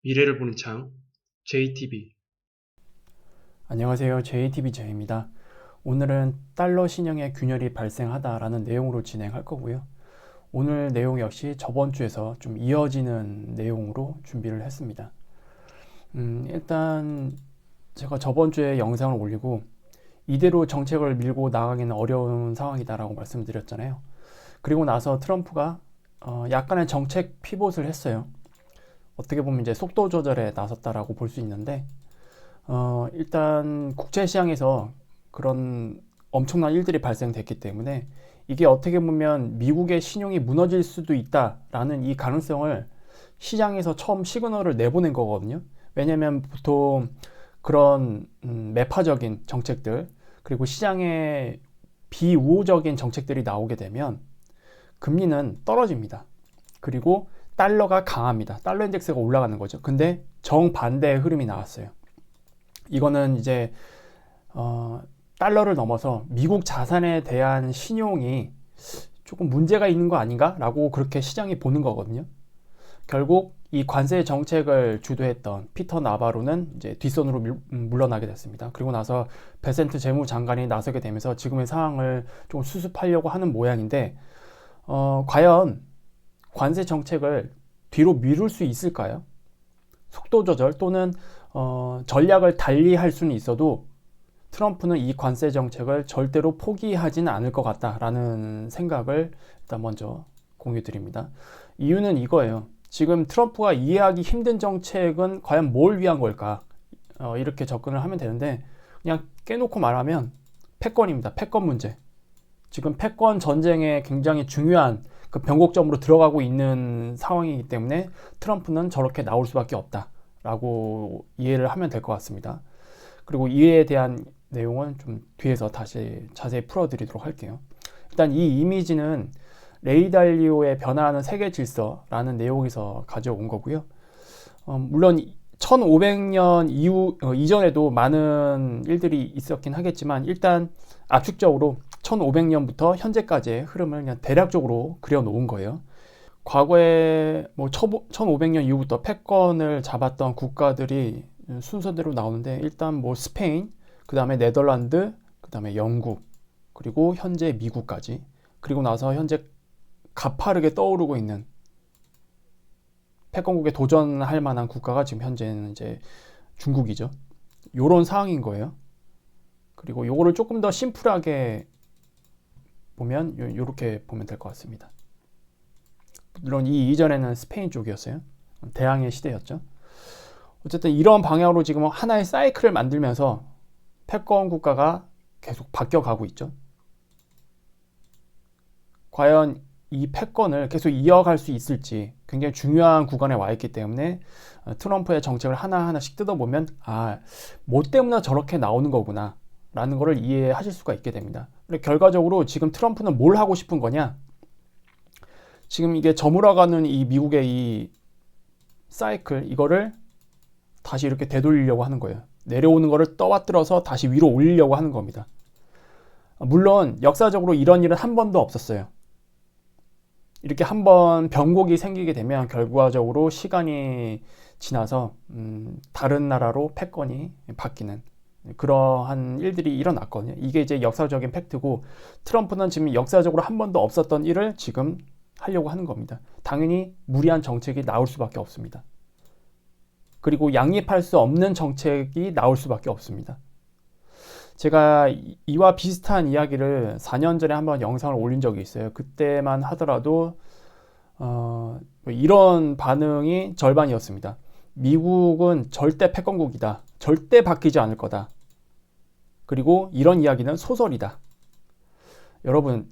미래를 보는 창, JTB. 안녕하세요. JTBJ입니다. 오늘은 달러 신용의 균열이 발생하다라는 내용으로 진행할 거고요. 오늘 내용 역시 저번 주에서 좀 이어지는 내용으로 준비를 했습니다. 일단 제가 저번 주에 영상을 올리고 이대로 정책을 밀고 나가기는 어려운 상황이다라고 말씀드렸잖아요. 그리고 나서 트럼프가 약간의 정책 피봇을 했어요. 어떻게 보면 이제 속도 조절에 나섰다라고 볼 수 있는데 일단 국제 시장에서 그런 엄청난 일들이 발생됐기 때문에 이게 어떻게 보면 미국의 신용이 무너질 수도 있다라는 이 가능성을 시장에서 처음 시그널을 내보낸 거거든요. 왜냐하면 보통 그런 매파적인 정책들 그리고 시장에 비우호적인 정책들이 나오게 되면 금리는 떨어집니다. 그리고 달러가 강합니다. 달러 인덱스가 올라가는 거죠. 근데 정반대의 흐름이 나왔어요. 이거는 이제 달러를 넘어서 미국 자산에 대한 신용이 조금 문제가 있는 거 아닌가? 라고 그렇게 시장이 보는 거거든요. 결국 이 관세 정책을 주도했던 피터 나바로는 이제 뒷손으로 물러나게 됐습니다. 그리고 나서 베센트 재무장관이 나서게 되면서 지금의 상황을 좀 수습하려고 하는 모양인데 과연 관세 정책을 뒤로 미룰 수 있을까요? 속도 조절 또는 전략을 달리 할 수는 있어도 트럼프는 이 관세 정책을 절대로 포기하지는 않을 것 같다라는 생각을 일단 먼저 공유 드립니다. 이유는 이거예요. 지금 트럼프가 이해하기 힘든 정책은 과연 뭘 위한 걸까? 이렇게 접근을 하면 되는데 그냥 깨놓고 말하면 패권입니다. 패권 문제. 지금 패권 전쟁에 굉장히 중요한 그 변곡점으로 들어가고 있는 상황이기 때문에 트럼프는 저렇게 나올 수밖에 없다라고 이해를 하면 될 것 같습니다. 그리고 이에 대한 내용은 좀 뒤에서 다시 자세히 풀어드리도록 할게요. 일단 이 이미지는 레이 달리오의 변화하는 세계 질서라는 내용에서 가져온 거고요. 물론 1500년 이전에도 많은 일들이 있었긴 하겠지만 일단 압축적으로 1500년부터 현재까지의 흐름을 그냥 대략적으로 그려놓은 거예요. 과거에 뭐 1500년 이후부터 패권을 잡았던 국가들이 순서대로 나오는데 일단 뭐 스페인, 그 다음에 네덜란드, 그 다음에 영국, 그리고 현재 미국까지. 그리고 나서 현재 가파르게 떠오르고 있는 패권국에 도전할 만한 국가가 지금 현재는 이제 중국이죠. 요런 상황인 거예요. 그리고 요거를 조금 더 심플하게 보면 요렇게 보면 될 것 같습니다. 물론 이 이전에는 스페인 쪽이었어요. 대항해 시대였죠. 어쨌든 이런 방향으로 지금 하나의 사이클을 만들면서 패권 국가가 계속 바뀌어가고 있죠. 과연 이 패권을 계속 이어갈 수 있을지 굉장히 중요한 구간에 와 있기 때문에 트럼프의 정책을 하나하나씩 뜯어보면 뭐 때문에 저렇게 나오는 거구나 라는 거를 이해하실 수가 있게 됩니다. 결과적으로 지금 트럼프는 뭘 하고 싶은 거냐? 지금 이게 저물어가는 이 미국의 이 사이클 이거를 다시 이렇게 되돌리려고 하는 거예요. 내려오는 거를 떠받들어서 다시 위로 올리려고 하는 겁니다. 물론 역사적으로 이런 일은 한 번도 없었어요. 이렇게 한번 변곡이 생기게 되면 결과적으로 시간이 지나서 다른 나라로 패권이 바뀌는 그러한 일들이 일어났거든요. 이게 이제 역사적인 팩트고 트럼프는 지금 역사적으로 한 번도 없었던 일을 지금 하려고 하는 겁니다. 당연히 무리한 정책이 나올 수밖에 없습니다. 그리고 양립할 수 없는 정책이 나올 수밖에 없습니다. 제가 이와 비슷한 이야기를 4년 전에 한번 영상을 올린 적이 있어요. 그때만 하더라도 이런 반응이 절반이었습니다. 미국은 절대 패권국이다. 절대 바뀌지 않을 거다. 그리고 이런 이야기는 소설이다. 여러분,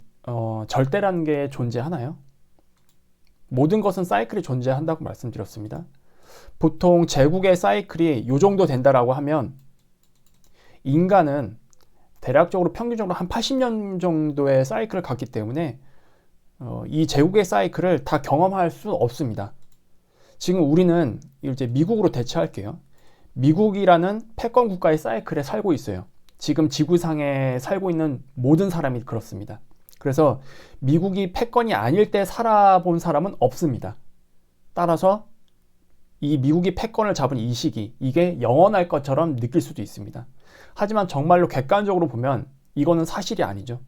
절대라는 게 존재하나요? 모든 것은 사이클이 존재한다고 말씀드렸습니다. 보통 제국의 사이클이 이 정도 된다라고 하면 인간은 대략적으로 평균적으로 한 80년 정도의 사이클을 갖기 때문에 이 제국의 사이클을 다 경험할 수 없습니다. 지금 우리는 이제 미국으로 대체할게요. 미국이라는 패권 국가의 사이클에 살고 있어요. 지금 지구상에 살고 있는 모든 사람이 그렇습니다. 그래서 미국이 패권이 아닐 때 살아본 사람은 없습니다. 따라서 이 미국이 패권을 잡은 이 시기, 이게 영원할 것처럼 느낄 수도 있습니다. 하지만 정말로 객관적으로 보면 이거는 사실이 아니죠.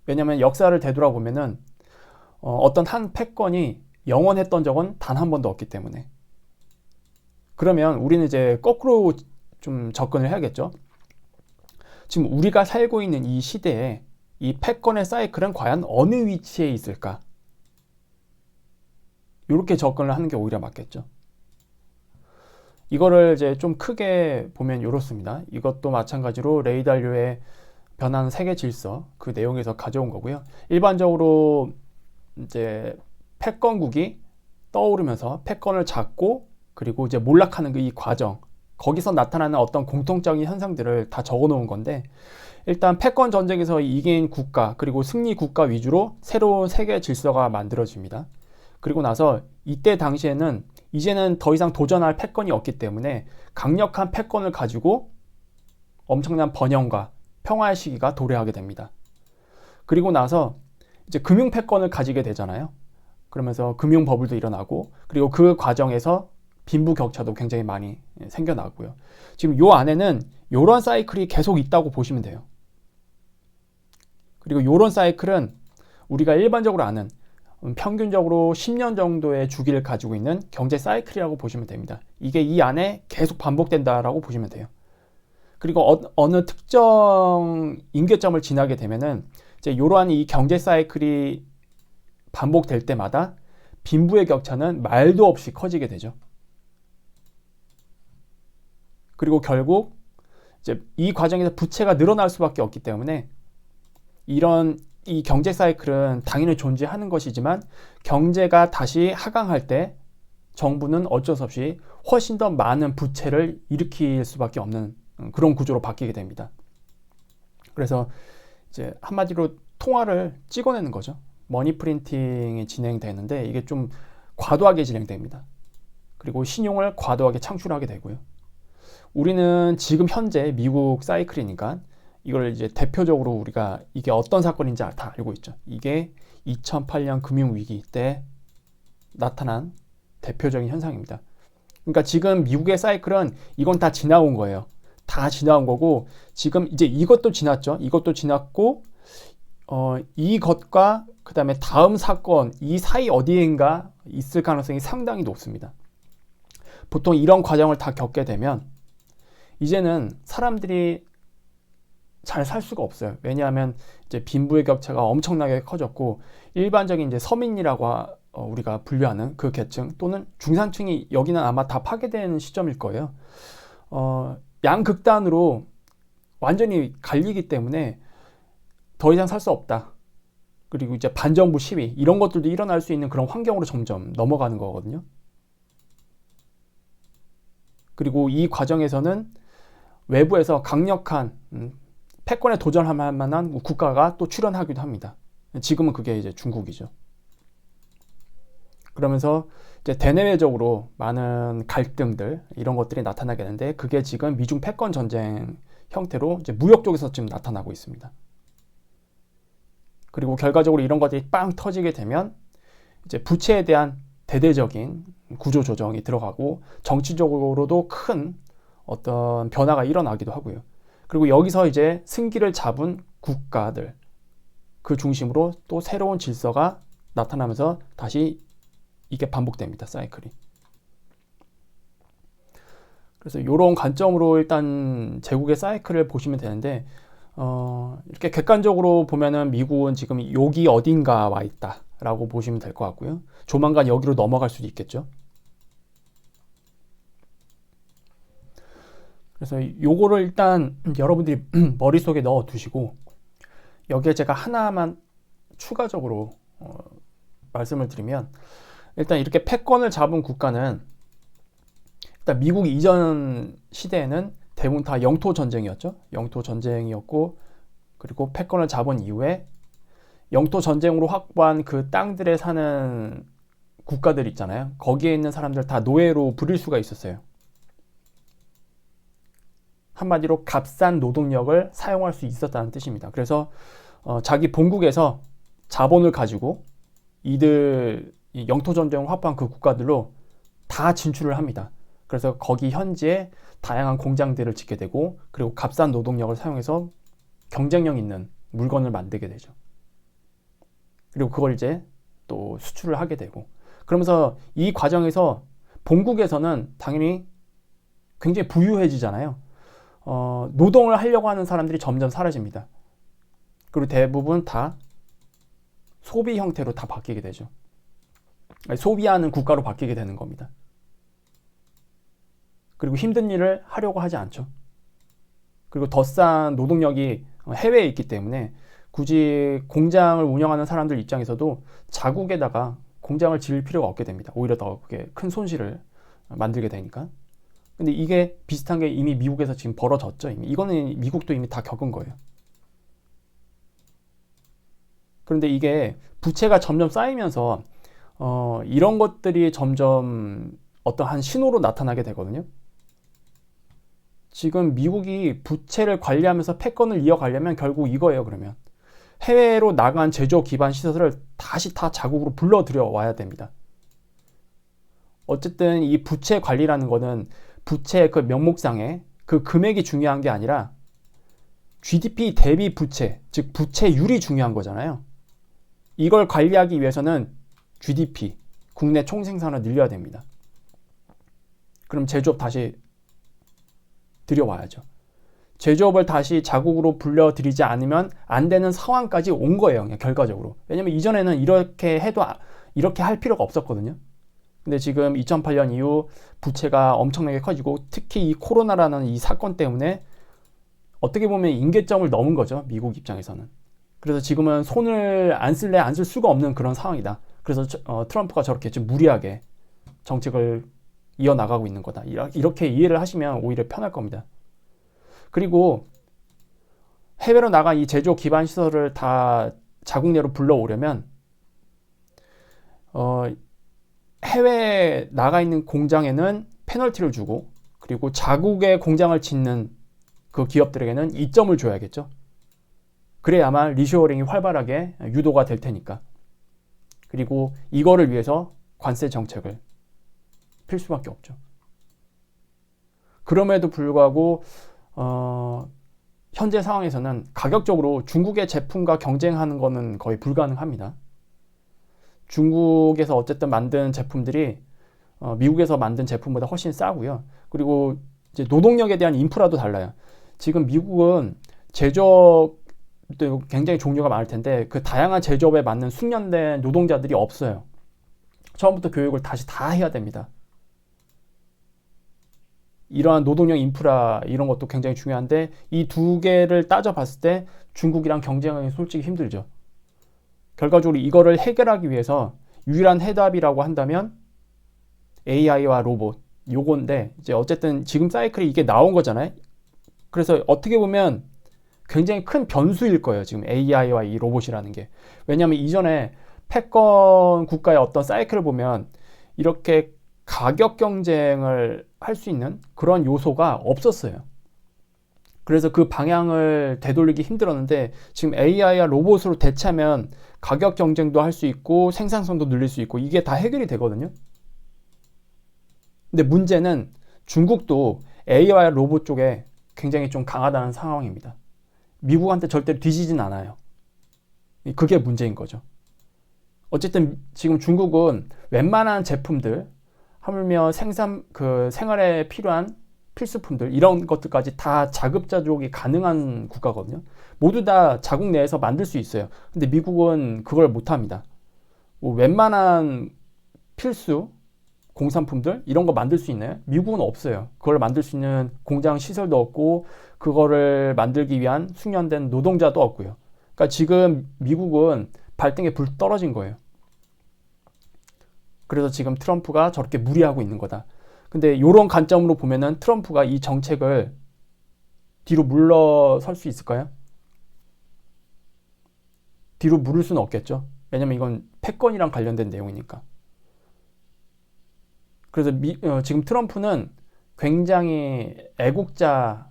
왜냐하면 역사를 되돌아보면은 어떤 한 패권이 영원했던 적은 단 한 번도 없기 때문에. 그러면 우리는 이제 거꾸로 좀 접근을 해야겠죠. 지금 우리가 살고 있는 이 시대에 이 패권의 사이클은 과연 어느 위치에 있을까? 이렇게 접근을 하는 게 오히려 맞겠죠. 이거를 이제 좀 크게 보면 이렇습니다. 이것도 마찬가지로 레이 달료의 변하는 세계 질서 그 내용에서 가져온 거고요. 일반적으로 이제 패권국이 떠오르면서 패권을 잡고 그리고 이제 몰락하는 그 이 과정, 거기서 나타나는 어떤 공통적인 현상들을 다 적어 놓은 건데, 일단 패권 전쟁에서 이긴 국가 그리고 승리 국가 위주로 새로운 세계 질서가 만들어집니다. 그리고 나서 이때 당시에는 이제는 더 이상 도전할 패권이 없기 때문에 강력한 패권을 가지고 엄청난 번영과 평화의 시기가 도래하게 됩니다. 그리고 나서 이제 금융 패권을 가지게 되잖아요. 그러면서 금융 버블도 일어나고, 그리고 그 과정에서 빈부격차도 굉장히 많이 생겨나고요. 지금 요 안에는 요런 사이클이 계속 있다고 보시면 돼요. 그리고 요런 사이클은 우리가 일반적으로 아는 평균적으로 10년 정도의 주기를 가지고 있는 경제 사이클이라고 보시면 됩니다. 이게 이 안에 계속 반복된다라고 보시면 돼요. 그리고 어느 특정 임계점을 지나게 되면은 이제 이러한 이 경제 사이클이 반복될 때마다 빈부의 격차는 말도 없이 커지게 되죠. 그리고 결국 이제 이 과정에서 부채가 늘어날 수밖에 없기 때문에 이런 이 경제 사이클은 당연히 존재하는 것이지만, 경제가 다시 하강할 때 정부는 어쩔 수 없이 훨씬 더 많은 부채를 일으킬 수밖에 없는 그런 구조로 바뀌게 됩니다. 그래서 이제 한마디로 통화를 찍어내는 거죠. 머니 프린팅이 진행되는데 이게 좀 과도하게 진행됩니다. 그리고 신용을 과도하게 창출하게 되고요. 우리는 지금 현재 미국 사이클이니까 이걸 이제 대표적으로 우리가 이게 어떤 사건인지 다 알고 있죠. 이게 2008년 금융위기 때 나타난 대표적인 현상입니다. 그러니까 지금 미국의 사이클은 이건 다 지나온 거예요. 다 지나온 거고, 지금 이제 이것도 지났죠. 이것도 지났고, 이것과 그 다음에 다음 사건, 이 사이 어디엔가 있을 가능성이 상당히 높습니다. 보통 이런 과정을 다 겪게 되면 이제는 사람들이 잘 살 수가 없어요. 왜냐하면 이제 빈부의 격차가 엄청나게 커졌고, 일반적인 이제 서민이라고 우리가 분류하는 그 계층 또는 중산층이 여기는 아마 다 파괴되는 시점일 거예요. 양극단으로 완전히 갈리기 때문에 더 이상 살 수 없다. 그리고 이제 반정부 시위 이런 것들도 일어날 수 있는 그런 환경으로 점점 넘어가는 거거든요. 그리고 이 과정에서는 외부에서 강력한 패권에 도전할 만한 국가가 또 출현하기도 합니다. 지금은 그게 이제 중국이죠. 그러면서 이제 대내외적으로 많은 갈등들 이런 것들이 나타나게 되는데, 그게 지금 미중 패권 전쟁 형태로 이제 무역 쪽에서 지금 나타나고 있습니다. 그리고 결과적으로 이런 것들이 빵 터지게 되면 이제 부채에 대한 대대적인 구조 조정이 들어가고, 정치적으로도 큰 어떤 변화가 일어나기도 하고요. 그리고 여기서 이제 승기를 잡은 국가들 그 중심으로 또 새로운 질서가 나타나면서 다시 이게 반복됩니다. 사이클이. 그래서 이런 관점으로 일단 제국의 사이클을 보시면 되는데, 이렇게 객관적으로 보면은 미국은 지금 여기 어딘가 와 있다 라고 보시면 될 것 같고요. 조만간 여기로 넘어갈 수도 있겠죠. 그래서 요거를 일단 여러분들이 머릿속에 넣어 두시고, 여기에 제가 하나만 추가적으로 말씀을 드리면, 일단 이렇게 패권을 잡은 국가는 일단 미국 이전 시대에는 대부분 다 영토 전쟁이었죠. 영토 전쟁이었고, 그리고 패권을 잡은 이후에 영토 전쟁으로 확보한 그 땅들에 사는 국가들 있잖아요. 거기에 있는 사람들 다 노예로 부릴 수가 있었어요. 한마디로 값싼 노동력을 사용할 수 있었다는 뜻입니다. 그래서 자기 본국에서 자본을 가지고 이들 이 영토 전쟁을 확보한 그 국가들로 다 진출을 합니다. 그래서 거기 현지에 다양한 공장들을 짓게 되고 그리고 값싼 노동력을 사용해서 경쟁력 있는 물건을 만들게 되죠. 그리고 그걸 이제 또 수출을 하게 되고 그러면서 이 과정에서 본국에서는 당연히 굉장히 부유해지잖아요. 노동을 하려고 하는 사람들이 점점 사라집니다. 그리고 대부분 다 소비 형태로 다 바뀌게 되죠. 소비하는 국가로 바뀌게 되는 겁니다. 그리고 힘든 일을 하려고 하지 않죠. 그리고 더 싼 노동력이 해외에 있기 때문에 굳이 공장을 운영하는 사람들 입장에서도 자국에다가 공장을 지을 필요가 없게 됩니다. 오히려 더 그게 큰 손실을 만들게 되니까. 근데 이게 비슷한 게 이미 미국에서 지금 벌어졌죠. 이거는 미국도 이미 다 겪은 거예요. 그런데 이게 부채가 점점 쌓이면서 이런 것들이 점점 어떠한 신호로 나타나게 되거든요. 지금 미국이 부채를 관리하면서 패권을 이어가려면 결국 이거예요. 그러면 해외로 나간 제조업 기반 시설을 다시 다 자국으로 불러들여 와야 됩니다. 어쨌든 이 부채 관리라는 거는 부채 그 명목상에 그 금액이 중요한 게 아니라 GDP 대비 부채, 즉 부채율이 중요한 거잖아요. 이걸 관리하기 위해서는 GDP, 국내 총생산을 늘려야 됩니다. 그럼 제조업 다시 들여와야죠. 제조업을 다시 자국으로 불려들이지 않으면 안 되는 상황까지 온 거예요. 그냥 결과적으로. 왜냐면 이전에는 이렇게 해도 이렇게 할 필요가 없었거든요. 근데 지금 2008년 이후 부채가 엄청나게 커지고 특히 이 코로나라는 이 사건 때문에 어떻게 보면 임계점을 넘은 거죠. 미국 입장에서는. 그래서 지금은 손을 안 쓸래 안 쓸 수가 없는 그런 상황이다. 그래서 트럼프가 저렇게 좀 무리하게 정책을 이어나가고 있는 거다. 이렇게 이해를 하시면 오히려 편할 겁니다. 그리고 해외로 나간 이 제조업 기반 시설을 다 자국 내로 불러오려면 해외에 나가 있는 공장에는 페널티를 주고 그리고 자국의 공장을 짓는 그 기업들에게는 이점을 줘야겠죠. 그래야만 리쇼어링이 활발하게 유도가 될 테니까. 그리고 이거를 위해서 관세 정책을 필 수밖에 없죠. 그럼에도 불구하고 현재 상황에서는 가격적으로 중국의 제품과 경쟁하는 것은 거의 불가능합니다. 중국에서 어쨌든 만든 제품들이 미국에서 만든 제품보다 훨씬 싸고요. 그리고 이제 노동력에 대한 인프라도 달라요. 지금 미국은 제조업도 굉장히 종류가 많을 텐데 그 다양한 제조업에 맞는 숙련된 노동자들이 없어요. 처음부터 교육을 다시 다 해야 됩니다. 이러한 노동력 인프라 이런 것도 굉장히 중요한데 이 두 개를 따져봤을 때 중국이랑 경쟁하기 솔직히 힘들죠. 결과적으로 이거를 해결하기 위해서 유일한 해답이라고 한다면 AI와 로봇 요건데 이제 어쨌든 지금 사이클이 이게 나온 거잖아요. 그래서 어떻게 보면 굉장히 큰 변수일 거예요. 지금 AI와 이 로봇이라는 게. 왜냐하면 이전에 패권 국가의 어떤 사이클을 보면 이렇게 가격 경쟁을 할 수 있는 그런 요소가 없었어요. 그래서 그 방향을 되돌리기 힘들었는데 지금 AI와 로봇으로 대체하면 가격 경쟁도 할 수 있고 생산성도 늘릴 수 있고 이게 다 해결이 되거든요. 근데 문제는 중국도 AI와 로봇 쪽에 굉장히 좀 강하다는 상황입니다. 미국한테 절대로 뒤지진 않아요. 그게 문제인 거죠. 어쨌든 지금 중국은 웬만한 제품들 하물며 생활에 필요한 필수품들 이런 것들까지 다 자급자족이 가능한 국가거든요. 모두 다 자국 내에서 만들 수 있어요. 근데 미국은 그걸 못합니다. 뭐 웬만한 필수 공산품들 이런 거 만들 수 있나요? 미국은 없어요. 그걸 만들 수 있는 공장 시설도 없고 그거를 만들기 위한 숙련된 노동자도 없고요. 그러니까 지금 미국은 발등에 불 떨어진 거예요. 그래서 지금 트럼프가 저렇게 무리하고 있는 거다. 근데 이런 관점으로 보면은 트럼프가 이 정책을 뒤로 물러설 수 있을까요? 뒤로 물을 수는 없겠죠. 왜냐면 이건 패권이랑 관련된 내용이니까. 그래서 지금 트럼프는 굉장히 애국자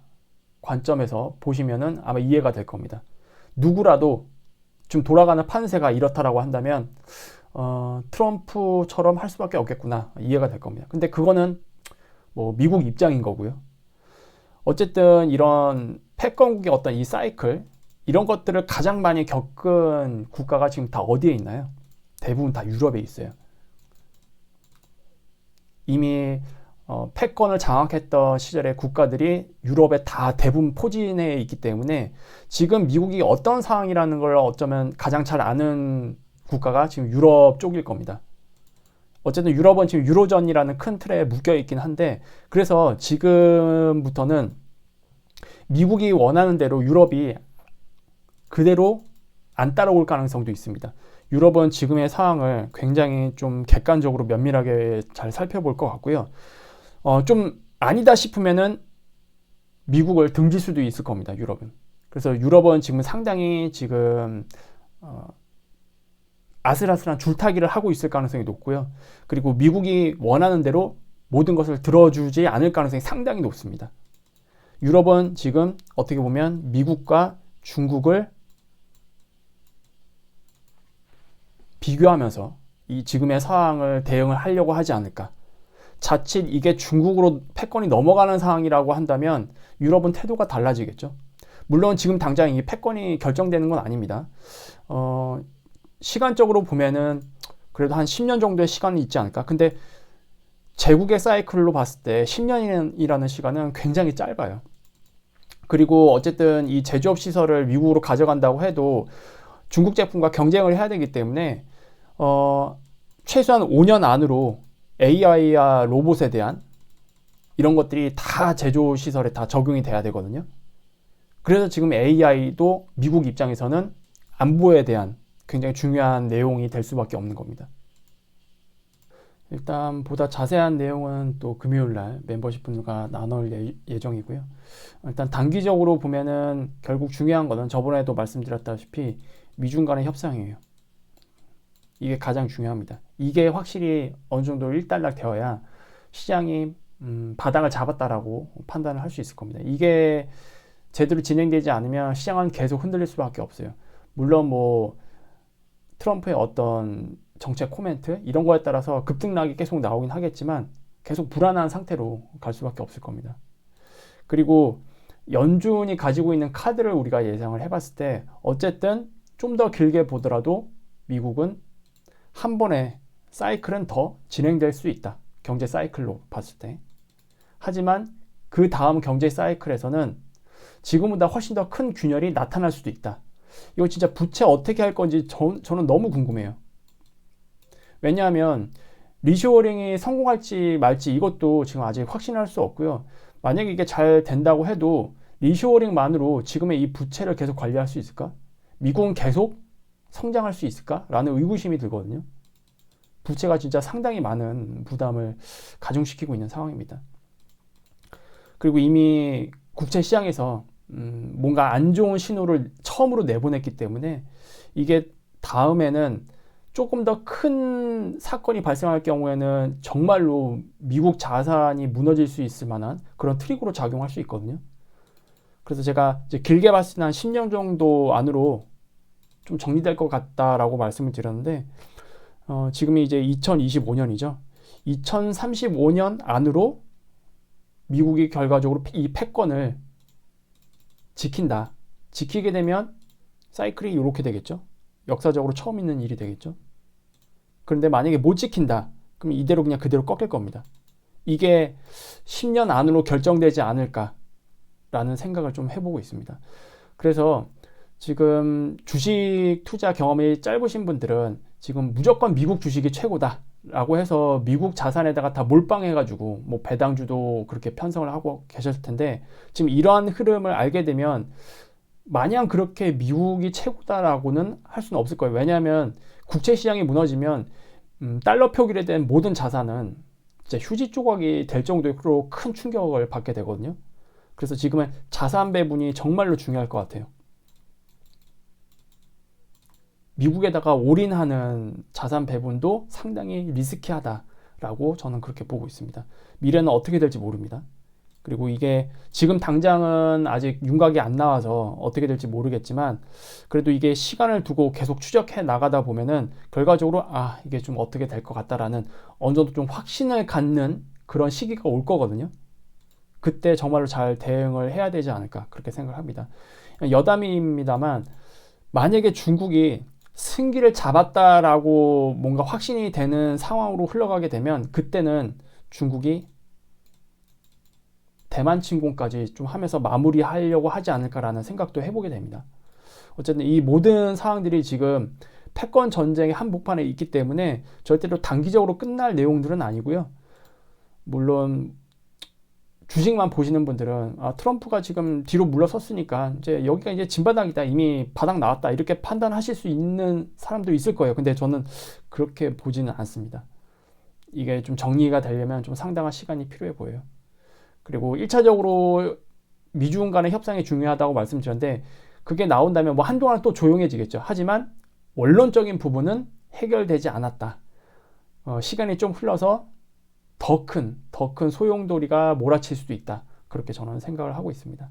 관점에서 보시면은 아마 이해가 될 겁니다. 누구라도 좀 돌아가는 판세가 이렇다라고 한다면 트럼프처럼 할 수밖에 없겠구나, 이해가 될 겁니다. 근데 그거는 뭐 미국 입장인 거고요. 어쨌든 이런 패권국의 어떤 이 사이클, 이런 것들을 가장 많이 겪은 국가가 지금 다 어디에 있나요? 대부분 다 유럽에 있어요. 이미 패권을 장악했던 시절의 국가들이 유럽에 다 대부분 포진해 있기 때문에 지금 미국이 어떤 상황이라는 걸 어쩌면 가장 잘 아는 국가가 지금 유럽 쪽일 겁니다. 어쨌든 유럽은 지금 유로존이라는 큰 틀에 묶여 있긴 한데, 그래서 지금부터는 미국이 원하는 대로 유럽이 그대로 안 따라올 가능성도 있습니다. 유럽은 지금의 상황을 굉장히 좀 객관적으로 면밀하게 잘 살펴볼 것 같고요. 좀 아니다 싶으면은 미국을 등질 수도 있을 겁니다. 유럽은. 그래서 유럽은 지금 상당히 지금 아슬아슬한 줄타기를 하고 있을 가능성이 높고요. 그리고 미국이 원하는 대로 모든 것을 들어주지 않을 가능성이 상당히 높습니다. 유럽은 지금 어떻게 보면 미국과 중국을 비교하면서 이 지금의 상황을 대응을 하려고 하지 않을까. 자칫 이게 중국으로 패권이 넘어가는 상황이라고 한다면 유럽은 태도가 달라지겠죠. 물론 지금 당장 이 패권이 결정되는 건 아닙니다. 시간적으로 보면은 그래도 한 10년 정도의 시간이 있지 않을까. 근데 제국의 사이클로 봤을 때 10년이라는 시간은 굉장히 짧아요. 그리고 어쨌든 이 제조업 시설을 미국으로 가져간다고 해도 중국 제품과 경쟁을 해야 되기 때문에 최소한 5년 안으로 AI와 로봇에 대한 이런 것들이 다 제조 시설에 다 적용이 돼야 되거든요. 그래서 지금 AI도 미국 입장에서는 안보에 대한 굉장히 중요한 내용이 될 수밖에 없는 겁니다. 일단 보다 자세한 내용은 또 금요일날 멤버십 분들과 나눌 예정이고요. 일단 단기적으로 보면은 결국 중요한 거는 저번에도 말씀드렸다시피 미중 간의 협상이에요. 이게 가장 중요합니다. 이게 확실히 어느 정도 일단락 되어야 시장이 바닥을 잡았다라고 판단을 할 수 있을 겁니다. 이게 제대로 진행되지 않으면 시장은 계속 흔들릴 수밖에 없어요. 물론 뭐 트럼프의 어떤 정책 코멘트 이런 거에 따라서 급등락이 계속 나오긴 하겠지만 계속 불안한 상태로 갈 수밖에 없을 겁니다. 그리고 연준이 가지고 있는 카드를 우리가 예상을 해봤을 때 어쨌든 좀 더 길게 보더라도 미국은 한 번에 사이클은 더 진행될 수 있다. 경제 사이클로 봤을 때. 하지만 그 다음 경제 사이클에서는 지금보다 훨씬 더 큰 균열이 나타날 수도 있다. 이거 진짜 부채 어떻게 할 건지 저는 너무 궁금해요. 왜냐하면 리쇼어링이 성공할지 말지 이것도 지금 아직 확신할 수 없고요. 만약에 이게 잘 된다고 해도 리쇼어링만으로 지금의 이 부채를 계속 관리할 수 있을까? 미국은 계속 성장할 수 있을까? 라는 의구심이 들거든요. 부채가 진짜 상당히 많은 부담을 가중시키고 있는 상황입니다. 그리고 이미 국채 시장에서 뭔가 안 좋은 신호를 처음으로 내보냈기 때문에 이게 다음에는 조금 더 큰 사건이 발생할 경우에는 정말로 미국 자산이 무너질 수 있을 만한 그런 트리거로 작용할 수 있거든요. 그래서 제가 이제 길게 봤을 때 한 10년 정도 안으로 좀 정리될 것 같다라고 말씀을 드렸는데 지금이 이제 2025년이죠. 2035년 안으로 미국이 결과적으로 이 패권을 지킨다. 지키게 되면 사이클이 이렇게 되겠죠. 역사적으로 처음 있는 일이 되겠죠. 그런데 만약에 못 지킨다. 그럼 이대로 그냥 그대로 꺾일 겁니다. 이게 10년 안으로 결정되지 않을까라는 생각을 좀 해보고 있습니다. 그래서 지금 주식 투자 경험이 짧으신 분들은 지금 무조건 미국 주식이 최고다 라고 해서 미국 자산에다가 다 몰빵해가지고 뭐 배당주도 그렇게 편성을 하고 계셨을 텐데 지금 이러한 흐름을 알게 되면 마냥 그렇게 미국이 최고다라고는 할 수는 없을 거예요. 왜냐하면 국채 시장이 무너지면 달러 표기로 된 모든 자산은 진짜 휴지 조각이 될 정도로 큰 충격을 받게 되거든요. 그래서 지금은 자산 배분이 정말로 중요할 것 같아요. 미국에다가 올인하는 자산 배분도 상당히 리스키하다라고 저는 그렇게 보고 있습니다. 미래는 어떻게 될지 모릅니다. 그리고 이게 지금 당장은 아직 윤곽이 안 나와서 어떻게 될지 모르겠지만 그래도 이게 시간을 두고 계속 추적해 나가다 보면은 결과적으로 이게 좀 어떻게 될 것 같다라는 어느 정도 좀 확신을 갖는 그런 시기가 올 거거든요. 그때 정말로 잘 대응을 해야 되지 않을까 그렇게 생각을 합니다. 여담입니다만 만약에 중국이 승기를 잡았다라고 뭔가 확신이 되는 상황으로 흘러가게 되면 그때는 중국이 대만 침공까지 좀 하면서 마무리하려고 하지 않을까라는 생각도 해보게 됩니다. 어쨌든 이 모든 상황들이 지금 패권 전쟁의 한복판에 있기 때문에 절대로 단기적으로 끝날 내용들은 아니고요. 물론 주식만 보시는 분들은 트럼프가 지금 뒤로 물러섰으니까 이제 여기가 이제 진바닥이다, 이미 바닥 나왔다, 이렇게 판단하실 수 있는 사람도 있을 거예요. 근데 저는 그렇게 보지는 않습니다. 이게 좀 정리가 되려면 좀 상당한 시간이 필요해 보여요. 그리고 1차적으로 미중 간의 협상이 중요하다고 말씀드렸는데 그게 나온다면 뭐 한동안 또 조용해지겠죠. 하지만 원론적인 부분은 해결되지 않았다. 시간이 좀 흘러서 더 큰 소용돌이가 몰아칠 수도 있다. 그렇게 저는 생각을 하고 있습니다.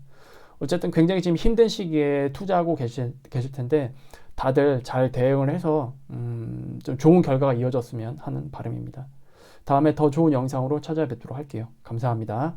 어쨌든 굉장히 지금 힘든 시기에 투자하고 계실 텐데 다들 잘 대응을 해서 좀 좋은 결과가 이어졌으면 하는 바람입니다. 다음에 더 좋은 영상으로 찾아뵙도록 할게요. 감사합니다.